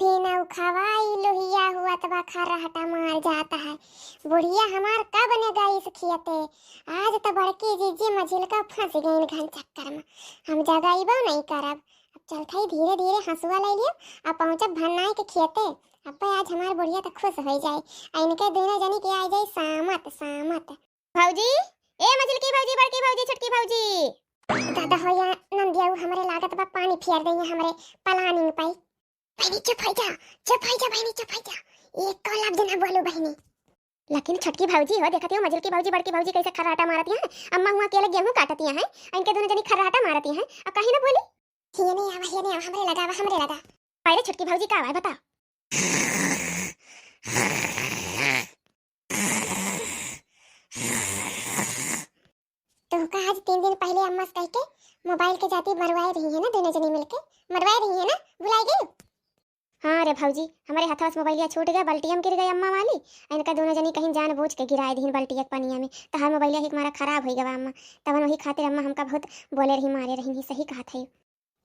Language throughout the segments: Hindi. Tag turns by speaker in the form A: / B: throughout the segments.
A: दिन उखावाई लोहिया हुआ तबा खर्राटा मार जाता है। बुढ़िया हमार कब बनेगा इस खियते। आज तो बड़की जीजी मझिल का फंस गई घन चक्कर में। हम जगाइबो नहीं करब। अब चलते ही धीरे धीरे हंसुआ ले लियो अब पहुंचब भन्नाई के खियते। अब आज हमार बुढ़िया तो खुश हो जाए। इनके दोनों जनी के आ जाए सामत सामत। भौजी ए मझिल की भौजी, बड़की भौजी, छोटकी भौजी। दादा हो या नंदिया हमरे लागत बा पानी फेर देंगे हमरे पलानी पाई। बहनी चुप हो जा, चुप हो जा बहनी, चुप हो जा। एक कॉल आप देना बोलो बहनी। लेकिन छोटकी भौजी हो देखती हो मझिल की भौजी बड़की भौजी कैसे खर्राटा मारती हैं। अम्मा हुआ अकेले गेहूं काटती हैं। इनके दोनों जनी खर्राटा मारती हैं। अब कहीं ना बोली ये नहीं आवा हमरे लगा। पहले छोटकी भौजी का आवाज बता। तो का आज 3 दिन पहले अम्मा से कह के मोबाइल के जाती मरवाए रही है ना, दोनों जनी मिलके मरवाए रही है ना, भुलाई गई। हाँ रे भौजी हमारे हाथों से मोबाइलिया छूट गया, बल्टिया में गिर गई अम्मा वाली। इनका दोनों जनी कहीं जानबूझ के गिराए दी बल्टिया पनिया में। तो हर मोबाइलिया ही हमारा खराब हो गया अम्मा। तब वही खातिर अम्मा हमका बहुत बोले रही, मारे रही। सही कहा था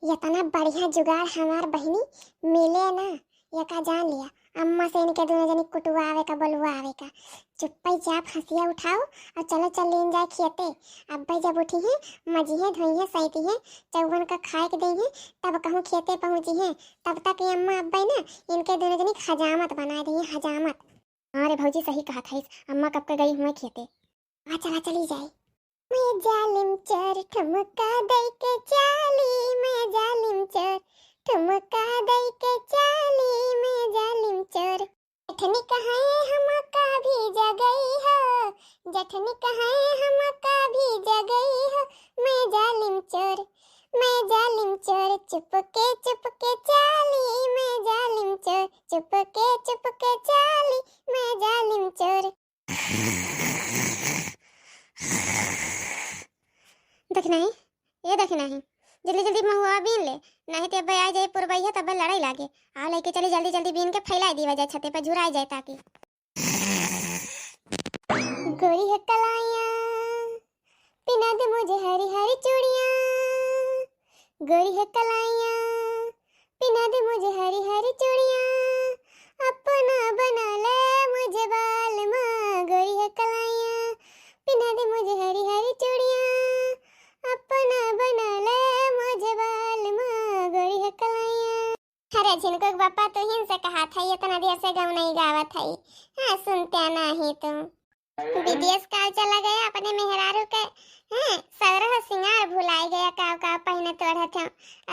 A: ये इतना बढ़िया जुगाड़ हमार बहनी मिले ना, ये का जान लिया। अम्मा से इनके दोनों जनी कुटुआवे का बलुआवे का। चुप्पी चाप हंसिया उठाओ और चलो चल लेन जाए खेते। अब भाई जब उठी है मजी है धोई है सही है चौवन का खाए के दी है तब कहूँ खेते पहुँची है। तब तक ये अम्मा अब्बा ना इनके दोनों जनी हजामत बना दी है, हजामत। हाँ रे भौजी सही कहा था अम्मा कब के गई हुए खेते। चला चली जाए। मैं जालिम चोर ठुमका दई के चाली, मैं जालिम चोर ठुमका दई के चाली, मैं जालिम चोर। जठनी कहे हम का भी जगई हो, जठनी कहे हम का भी जगई हो। मैं जालिम चोर, मैं जालिम चोर चुप के चाली, मैं जालिम चोर चुप के चाली, मैं जालिम चोर। देखना है ये देखना है जल्दी जल्दी महुआ बीन ले, नहीं तो अब आ जाए पुरबैया तब लड़ाई लागे। आ लेके चली जल्दी जल्दी बीन के फैला दी वजह छते पे झुराई जाए ताकि। गोरी है कलाइयां पिना दे मुझे हरी हरी चूड़ियां, गोरी है कलाइयां पिना दे मुझे हरी हरी चूड़ियां। अपना बना ले मुझे बाल माँ, गोरी है कलाइयां पिना दे मुझे हरी हरी चूड़ियां। अपना बना ले मुझे बाल माँ, गोरी है कलाइयां। अरे झिनको बापा तो हिन से कहा था ये इतना देर से गाँव नहीं गावा था। हाँ सुनते नहीं तुम। विदेश का चला गया अपने मेहरारू के। हाँ सगरह सिंगार भुलाई गया, काव काव पहने तोड़ा था।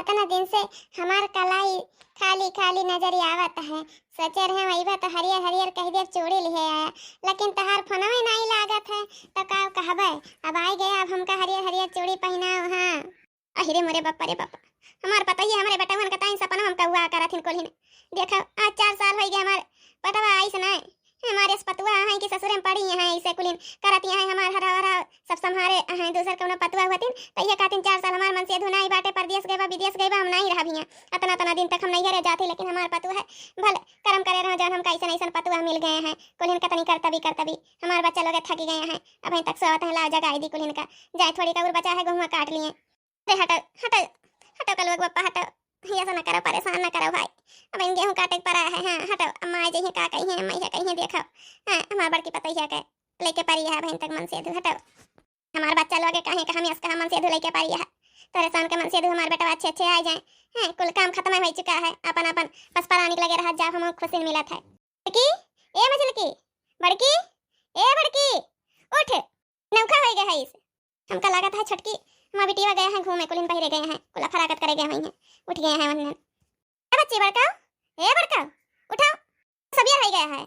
A: इतना दिन से हमार कलाई खाली खाली नजर आवत है। सोचे रहे वही बात हरियर हरियर कह दे चूड़ी ले आया, लेकिन तहार फोनवा में नहीं लागत है तो काव कहबे। अब आ गया, अब हमका हरियर हरियर चूड़ी पहनाओ। हाँ अहिरे मोरे बापा रे बापा, हमार पता ही हमारे बेटा का ताइन सपना हमका हुआ करथिन कोल्ही ने। देखा आज 4 साल हो गए हमार पटवा आई से नहीं। हमारे पतुआ है कि ससुर में पड़ी है ऐसे कुलिन करती है हमार हरा हरा सब संहारे है। दूसर कोनो पतुआ हुआतिन तो ये कहतिन 4 साल हमार मन से धुनाई बाटे परदेश गए विदेश गए हम नहीं रह भी इतना इतना दिन तक हम नहीं रह जाते। लेकिन हमार पतुआ है भले कर्म करे रह जान हम कैसे ऐसा पतुआ मिल गए हैं। कुलिन का तनी करतबी हमार बच्चा लोग थक गए हैं। अब तक सोवत है ला जगाई दी कुलिन का जाए थोड़ी का और बचा है गेहूं काट लिए। हटो हटो हटो का लोग बापा हटो, ऐसा न करो, परेशान न करो भाई। अब इन गेहूं काटे पड़ा है। हाँ हटो अम्मा आ जाइए, का कही है अम्मा कही है देखो। हाँ हमार बड़की पता ही है के लेके पड़ी है बहन तक मन से धो। हटो हमार बच्चा लोग कहे कि हम इसका मन से धो लेके पड़ी है। तेरे सान के मन से धो हमारे बेटा अच्छे अच्छे आ जाए। हाँ कुल काम खत्म हो चुका है, अपन अपन पसपराने के लगे रह जा, हम खुशी मिला था। बड़की ए मजलकी, बड़की ए बड़की उठ, नौका हो गया है इस। हमका लगा था छटकी हमार बिटिया गए हैं घूमे, कुलिन बहिरे गए हैं, कुला फराकत करे गए हैं, उठ गए हैं। वरना बच्ची बड़का ए बड़का उठाओ, सब यार हो गया है।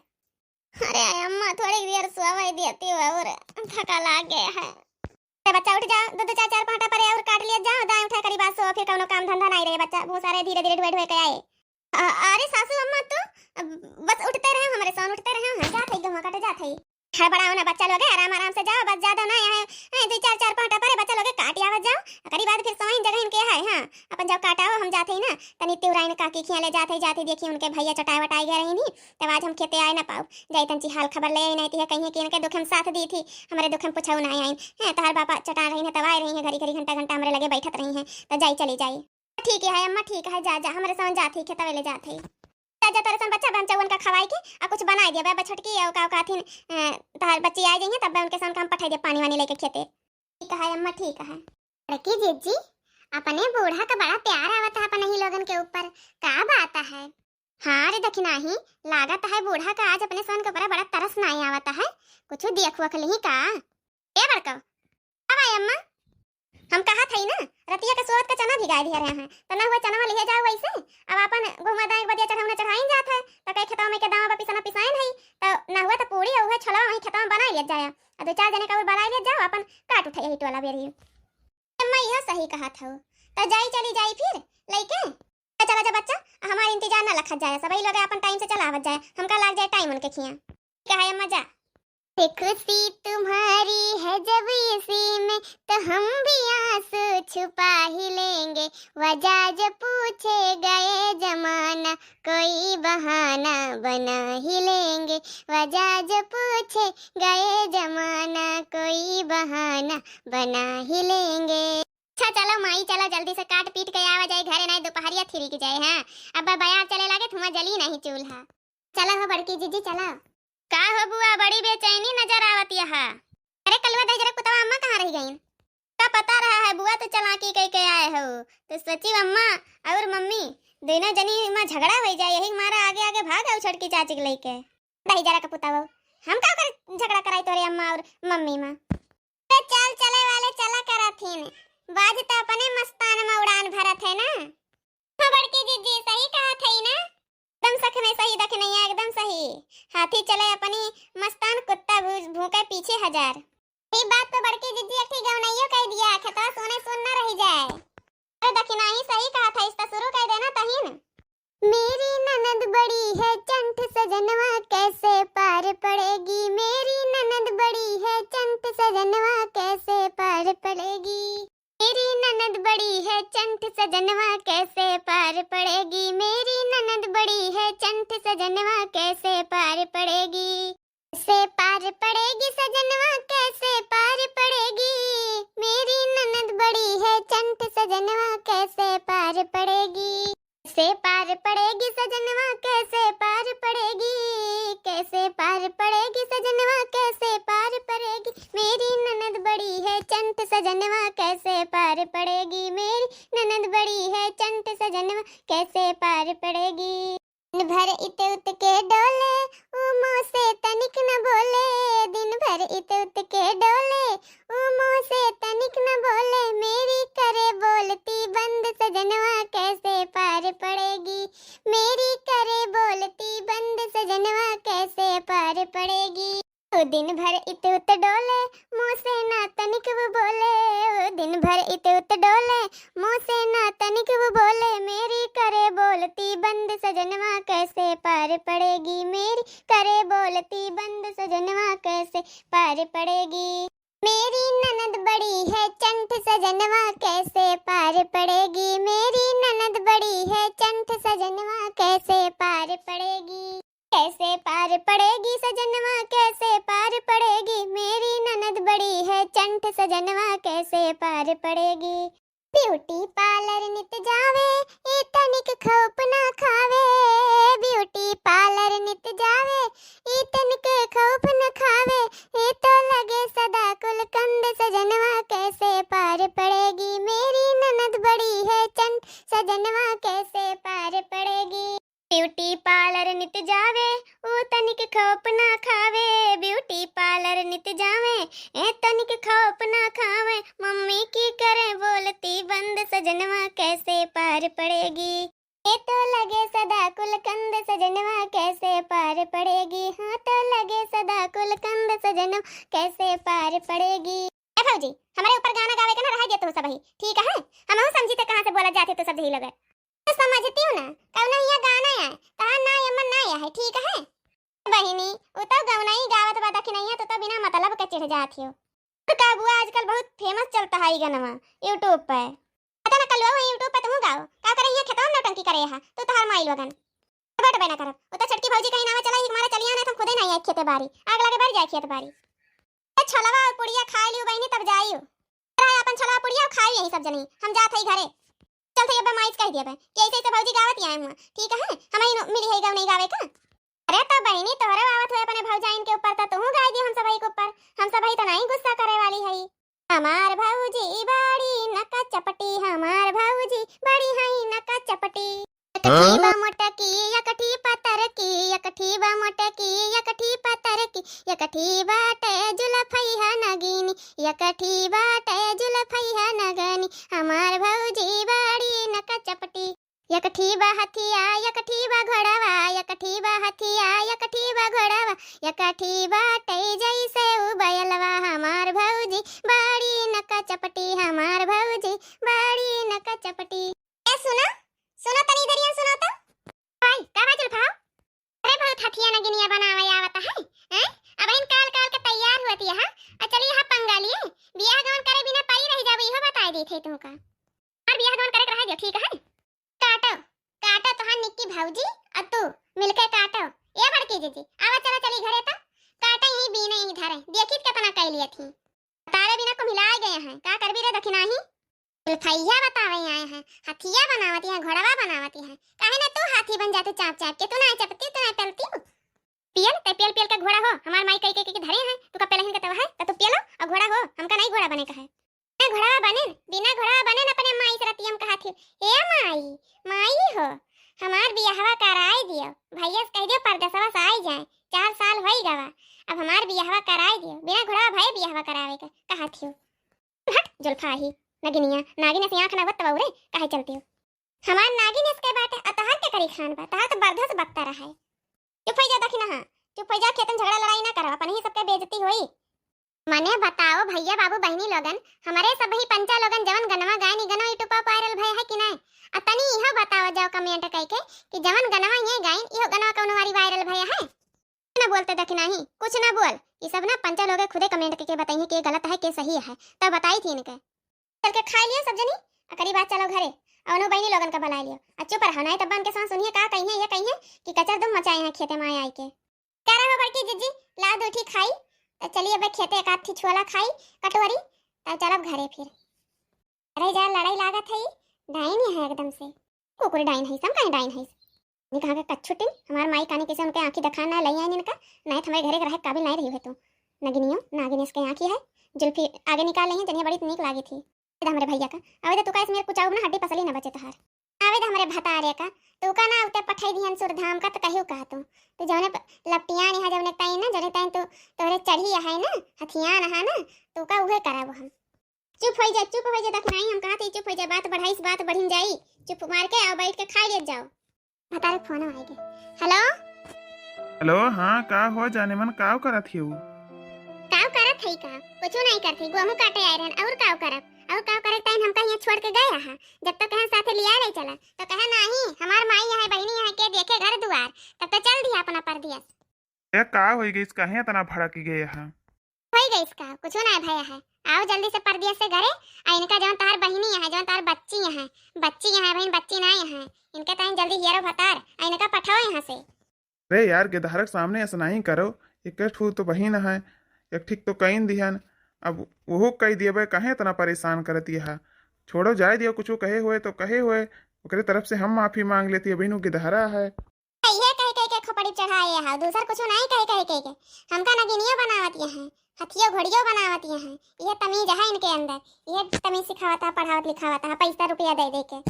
A: अरे अम्मा थोड़ी देर सोवाई देती हो और थका लाग गया है। अरे बच्चा उठ जाओ, दो 4 पाटा परे और काट लिया जाओ, दाएं उठा करी बात सो, फिर कोनो काम धंधा नहीं रहे। बच्चा बहुत सारे धीरे धीरे ढोए ढोए के आए। अरे सासू अम्मा तो बस उठते रहे हमारे सोन, उठते रहे हैं जाते ही गहुआ काटे जाते ही। है बड़ा होना बच्चा लोग आराम आराम से जाओ, बस ज्यादा ना है 2 4 पाटा परे बच्चा लोग काट आवत जाओ। करी बाद फिर सोइन जगह इनके है। हाँ अपन जब काटाओ हम जाते ही ना तनी तिवराइन काकी खिया ले जाते जाते देखिए उनके भैया चटाई वटाई गए रही नहीं। तब आज हम खेते आए ना पाओ जाई तंची हाल खबर ले नहीं थी कहीं कि इनके दुख में साथ दी थी, हमारे दुख में पूछा नहीं आई है। तहार बापा चटा रही है, तब आए रही है घड़ी घड़ी घंटा घंटा हमारे लगे बैठत रही है। तो जाई चली जाई। ठीक है अम्मा ठीक है, जा जा हमारे साथ जाते खेतवे ले जाते। जा जा तरसन बच्चा बन चवन का खवाई के आ कुछ बनाई दे बे छोटकी औ का काथिन तहार बच्ची आ जाइए तब उनके साथ काम पठाई दे पानी वानी लेके खेते। ठीक है अम्मा ठीक है। लड़की जीजी अपने बूढ़ा का बड़ा प्यार आवत है अपन ही लोगन के ऊपर, का बात है? हाँ रे दखिना ही लागत है बूढ़ा का आज अपने सन के ऊपर बड़ा तरस नहीं आवत है, कुछ देख वख लही का ए बड़का। अब आई अम्मा हम कहा थई ना रतिया के सोत का चना भिगा दिया रहे हैं तो ना हुआ चना ले जाओ वैसे अब अपन घुमा दाई बदिया चढ़ावना चढ़ाई जात है तो कई खेतवा में के दावा पिसना पिसाइन है तो ना हुआ तो पूरी और छला वही खेतवा में बनाई ले जाया और दो चार जने का और बनाई ले जाओ अपन काट उठाई हिट वाला बेरी। अम्मा यह सही कहा था तो जाई चली जाई फिर लेके चला जा बच्चा हमारा इंतजार ना रखा जाए सभी लोग अपन टाइम से चलावत जाए हमका लाग जाए टाइम उनके खिया। क्या है अम्मा जा खुशी तुम्हारी है जब इसी में तो हम भी आंसू छुपा ही लेंगे वजह जब पूछे गए जमाना कोई बहाना बना ही लेंगे वजह जब पूछे गए जमाना कोई बहाना बना ही लेंगे। अच्छा चलो माई चलो जल्दी से काट पीट के आवा जाए घरे नहीं दोपहरिया थिरी के जाए। हाँ अब बयार चले लगे तुम्हारा जली नहीं चूल्हा। चलो हो बड़की जीजी चलो। का हो बुआ बड़ी बेचैनी नजर आवत यहाँ। अरे कलवा दे जरा कुतवा अम्मा कहाँ रह गई? का पता रहा है बुआ तो चलाकी कह के आए हो तो सचिव अम्मा और मम्मी दोनों जनी में झगड़ा हो जाए यही मारा आगे आगे भाग आओ छड़की चाची के लेके दही जरा का पुतावा हम का कर झगड़ा कराई तोरे अम्मा और मम्मी मां तो चल चले वाले चला करथिन बाज तो अपने मस्तान में उड़ान भरत है ना। हाँ बड़की जीजी सही कहा थई ना एकदम सखने सही दखने एकदम सही हाथी चले अपनी मस्तान कुत्ता भूखे पीछे हजार। ये बात तो बड़की जीजी एक गवनाइयो कह दिया खता सोने सुन ना रह जाए। अरे दखिना ही सही कहा था इसका शुरू कर देना तहीन। मेरी ननद बड़ी है चंट सजनवा कैसे पार पड़ेगी मेरी ननद बड़ी है चंट सजनवा कैसे पार पड़ेगी मेरी ननद बड़ी है चंट सजनवा कैसे पार पड़ेगी मेरी ननद बड़ी है चंट सजनवा कैसे पार पड़ेगी कैसे पार पड़ेगी सजनवा कैसे पार पड़ेगी मेरी ननद बड़ी है चंट सजनवा कैसे पार पड़ेगी कैसे पार पड़ेगी सजनवा कैसे पार पड़ेगी कैसे पार पड़ेगी सजनवा कैसे पार पड़ेगी मेरी ननद बड़ी है चंट सजनवा कैसे पार पड़ेगी मेरी ननद बड़ी है चंट सजनवा कैसे पार पड़ेगी। दिन भर इत उत के डोले उमो से तनिक न बोले दिन भर इत उत के डोले उमो से तनिक न बोले मेरी करे बोलती बंद सजनवा कैसे पार पड़ेगी मेरी करे बोलती बंद सजनवा कैसे पार पड़ेगी। दिन भर इत उत डोले मुँह से ना तनिक वो बोले दिन भर इत उत डोले मुँह से ना तनिक वो बोले मेरी करे बोलती बंद सजनवा कैसे पार पड़ेगी मेरी करे बोलती बंद सजनवा कैसे पार पड़ेगी मेरी ननद बड़ी है चंट सजनवा कैसे पार पड़ेगी मेरी ननद बड़ी है चंट सजनवा कैसे पार पड़ेगी कैसे पार पड़ेगी सजनवा कैसे पार पड़ेगी मेरी ननद बड़ी है चंट सजनवा कैसे पार पड़ेगी। ब्यूटी पार्लर नित जावे ए तनिक खौफ ना खावे ब्यूटी पार्लर नित जावे ए तनिक खौफ न खावे ए तो लगे सदा कुल कंद सजनवा कैसे पार पड़ेगी मेरी ननद बड़ी है चंट सजनवा कैसे पार पड़ेगी। ब्यूटी पार्लर नित जावे ओ तनिक खौफ ना खावे ब्यूटी पार्लर नित जावे ए तनिक खौफ ना खावे मम्मी की करे बोलती बंद सजनवा कैसे पार पड़ेगी ए तो लगे सदा कुल कंद सजनवा कैसे पार पड़ेगी हाँ तो लगे सदा कुल कंद सजनवा कैसे पार पड़ेगी। ए भौजी हमारे ऊपर गाना गावे के ना रह गए तो सब ही ठीक है हम समझी तो कहां से बोला जाते तो सब ही लगे तो समझती हूँ ना कौन ये गाना है कहा ना यमन ना है ठीक है बहिनी वो तो गौना ही गावत बता कि नहीं है तो बिना मतलब के चिढ़ जाती हो तो का बुआ आजकल बहुत फेमस चलता है ये गाना यूट्यूब पे पता ना कल वो यूट्यूब पे तुम गाओ का करे ये खेतों में नौटंकी करे है तो हर माइल वगन बट बना कर वो तो छटकी भौजी कहीं ना चला हमारा चलिया ना तुम खुदे नहीं है खेते बारी आग लगे बढ़ जाए खेत बारी छलवा और पुड़िया खा लियो बहिनी तब जाइयो अपन छलवा पुड़िया खाई यही सब जनी हम जात है घरे चलते अब माइस कह दिया कि ऐसे ऐसे भौजी गावत आए हुआ ठीक है हमें मिली है गाँव नहीं गावे का। अरे तो बहनी तोहरे आवत हुए अपने भौजाइन के ऊपर, तो तू गाय दी हम सबई के ऊपर। हम सबई तो नहीं गुस्सा करे वाली है। हमार भौजी बड़ी नका चपटी, हमार भौजी बड़ी हई नका चपटी। एकठी बा मोटकी एकठी पतर की, एकठी बा मोटकी एकठी पतर की, एकठी बाटे जुलफैया नगीनी, एकठी बाटे जुलफैया नगनी। हमार भौजी बड़ी नका चपटी। एकठी बा हथिया एकठी बा घोड़ावा, एकठी बा हथिया एकठी बा घोड़ावा, एकठी बाटे जैसे उबयलवा। हमार भौजी बड़ी नका चपटी, हमार भौजी बड़ी नका चपटी। ए सुना सुनो तनी इधर यहाँ सुनो तो। भाई का बात उठाओ। अरे बहुत हथिया नगिनिया बनावे आवता है हैं। अब इन काल काल के तैयार हुआ थी हां। चलिए यहाँ पंगा लिए बियाह गवन करे बिना पाई रह जाबो, इहो बता दी थे तुमका। और बियाह गवन करे रह दियो ठीक है। काटो काटो तो हां निक्की भौजी और तू मिलके काटो। ए बड़की जीजी आवा चलो चली घरे तो। काटे ही बीने ही धरे देखी कितना कई लिए थी। तारे बिना को मिला गए हैं का करबी रे दखिना ही। जुल्फैया बतावे आए हैं, हथिया बनावती है घोड़वा बनावती है। काहे ना तू हाथी बन जाते चाप चाप के। तू ना चपती तू ना पलती पियल ते पियल पियल के घोड़ा हो। हमार माई कई के धरे हैं तू का पहले ही कहता है तो तू पियलो और घोड़ा हो। हमका नहीं घोड़ा बने का है। मैं घोड़ा बने बिना घोड़ा बने ना अपने माई से रतियम का हाथी। ए माई माई हो हमार बियाहवा कराई दियो। भैया से कह दियो परदेसवा से आई जाए। 4 साल होई गवा अब हमार बियाहवा कराई दियो। बिना घोड़ा भाई बियाहवा करावे के का हाथी हो। हट जुल्फा ही नगिनिया नागिन से आंख ना बत बउरे काहे चलती हो। हमार नागिन इसके बाटे अतहर के करी खान बा तहा तो बरधस बकता रहा है। चुप हो जा दखिना हां चुप हो जा। खेतन झगड़ा लड़ाई ना करो अपन ही सबके बेइज्जती होई। माने बताओ भैया बाबू बहनी लोगन हमारे सब ही पंचा लोगन जवन गनवा गायनी गनवा यूट्यूब पर वायरल भय है कि नहीं। अतनी इहो बताओ जाओ कमेंट करके कि जवन गनवा ये गायन इहो गनवा कौन वारी वायरल भय है। ना बोलते दखिना ही कुछ ना बोल। ये सब ना पंचा लोग खुदे कमेंट करके बताइए कि गलत है कि सही है तब बताई थी इनके। चल के खा लियो सब जनी अकरी बात चलो घरे और बहनी लोगन का बुला लियो। चुप रहो नहीं तब के साथ सुनिए का कहिए ये कहिए कि कचर दुम मचाए हैं खेते में आई के। कह रहा हो बड़की जीजी ला दो ठीक खाई तो चलिए अब खेते एक आधी छोला खाई कटोरी तब चलब घरे फिर। अरे जा लड़ाई लागत है डाइन ही है एकदम से। कुकुर डाइन है सम कहीं डाइन है नी कहां का कच्छुटिन। हमार माई काने कैसे उनके आंखी दिखाना लई आई इनका नहीं हमारे घरे रहे काबिल नहीं रही है। तू नगिनियो नागिन इसके आंखी है जुल्फी आगे निकाल ली जनिया बड़ी नीक लागी थी। हमारे भैया का आवे तो कैसे मेरे कुछ ना हड्डी पसली ना बचे तहार। आवे हमारे भतारे का तू का ना उते पठाई दिहन सुरधाम का तो कहियो कहा तू जौने लपटियां यहां जौने ताई ना जौने ताई तो तोरे चढ़ी है ना हथियान है ना तू का उहे कराबो हम। चुप हो जा देख नहीं हम कहते चुप हो जा। बात बढ़ाई से बात बढ़िन जाई। चुप मार के और बैठ के खा ले जाओ। भतारे फोन आएगे। हेलो
B: हेलो हाँ का हो जाने मन काव करत हियो।
A: काव करत हई का कुछ नहीं करती गोमू काटे आए रहन और काव करत टाइम हमका यहां छोड़ के गया है। जब तक कहां साथे लिया नहीं चला तो कहा नहीं हमार माई है बहनी है के देखे घर दुआर तब तो चल दिया अपना परदियस।
B: ए का होई गइस काहे तना भड़क गए हां।
A: होई गइस का कुछ ना भया है। आओ जल्दी से परदियस से घरे आ इनका जौन तार बहनी है जौन तार बच्ची है बहन बच्ची नहीं है इनके ताई जल्दी हियरो भतार आ इनका पठाओ यहां से।
B: रे यार गेदहरक सामने ऐसा नहीं करो। एक ठू तो बहिन है एक ठीक तो कहीं दिहन अब वो कही दिए कहे तना परेशान करती है। छोड़ो जाए दियो कुछ कहे हुए तो कहे हुए ओकरे तरफ से हम माफी मांग लेती है। बहनों गिदहरा है
A: ये कह के खोपड़ी चढ़ाए है दूसर कुछ नहीं कह के हमका नगिनियो बनावती है हथियो घोड़ियो बनावती है। ये तमीज है इनके अंदर ये तमीज सिखावता पढ़ावत लिखावता पैसा रुपया दे दे के।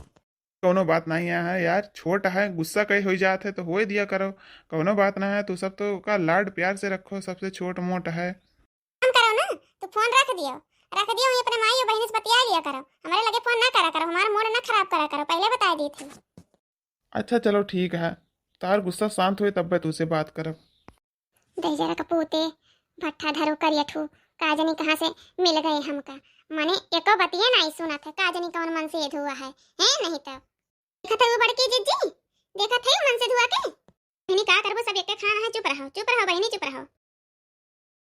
B: कोनो बात नहीं है यार छोट है गुस्सा कहीं हो जाते है तो हो दिया करो। कोनो बात ना है तू सब तो का लाड प्यार से रखो सबसे छोट मोट है।
A: हम करो ना तो फोन रख दियो अपने माई और बहन से बतिया लिया करो। हमारे लगे फोन ना करा करो हमारा मूड ना खराब करा करो पहले बता दी थी।
B: अच्छा चलो ठीक है तार गुस्सा शांत हुए तब मैं तुझसे बात करब।
A: दे जरा कपूते भट्ठा धरो करियठू काजनी कहाँ से मिल गए हमका माने एको बतिया नहीं सुना था काजनी कौन मन से धुआ है नहीं तो देखा था वो बड़की जीजी देखा थे मन से धुआ के। बहनी का करबो सब एक खाना है। चुप रहो बहनी चुप रहो।